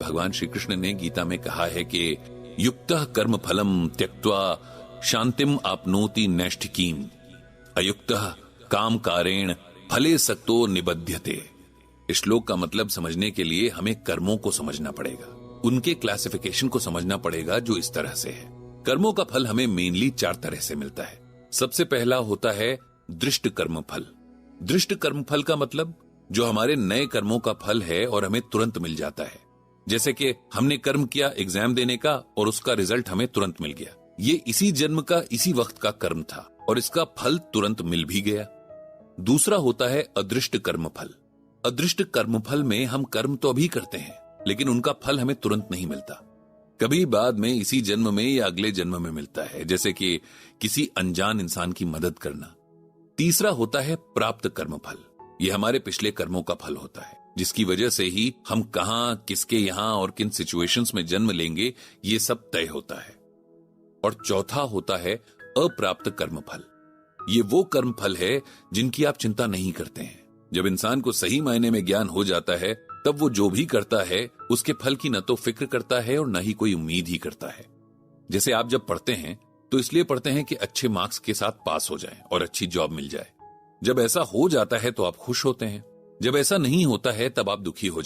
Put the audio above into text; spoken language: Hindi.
भगवान श्री कृष्ण ने गीता में कहा है कि युक्तः कर्म फलम त्यक्त्वा शांतिम आपनोति नैष्ठिकीम अयुक्तः काम कारेण फले सक्तो निबध्यते। इस श्लोक का मतलब समझने के लिए हमें कर्मों को समझना पड़ेगा, उनके क्लासिफिकेशन को समझना पड़ेगा जो इस तरह से है। कर्मों का फल हमें मेनली 4 तरह से मिलता है। सबसे पहला होता है दृष्ट कर्म फल। दृष्ट कर्म फल का मतलब जो हमारे नए कर्मों का फल है और हमें तुरंत मिल जाता है। जैसे कि हमने कर्म किया एग्जाम देने का और उसका रिजल्ट हमें तुरंत मिल गया। ये इसी जन्म का इसी वक्त का कर्म था और इसका फल तुरंत मिल भी गया। दूसरा होता है अदृष्ट कर्म फल। अदृष्ट कर्म फल में हम कर्म तो अभी करते हैं लेकिन उनका फल हमें तुरंत नहीं मिलता, कभी बाद में इसी जन्म में या अगले जन्म में मिलता है, जैसे कि किसी अनजान इंसान की मदद करना। तीसरा होता है प्राप्त कर्म फल। यह हमारे पिछले कर्मों का फल होता है जिसकी वजह से ही हम कहां, किसके यहां और किन सिचुएशंस में जन्म लेंगे ये सब तय होता है। और चौथा होता है अप्राप्त कर्म फल। ये वो कर्म फल है जिनकी आप चिंता नहीं करते हैं। जब इंसान को सही मायने में ज्ञान हो जाता है तब वो जो भी करता है उसके फल की न तो फिक्र करता है और न ही कोई उम्मीद ही करता है। जैसे आप जब पढ़ते हैं तो इसलिए पढ़ते हैं कि अच्छे मार्क्स के साथ पास हो जाएं और अच्छी जॉब मिल जाए। जब ऐसा हो जाता है तो आप खुश होते हैं, जब ऐसा नहीं होता है तब आप दुखी हो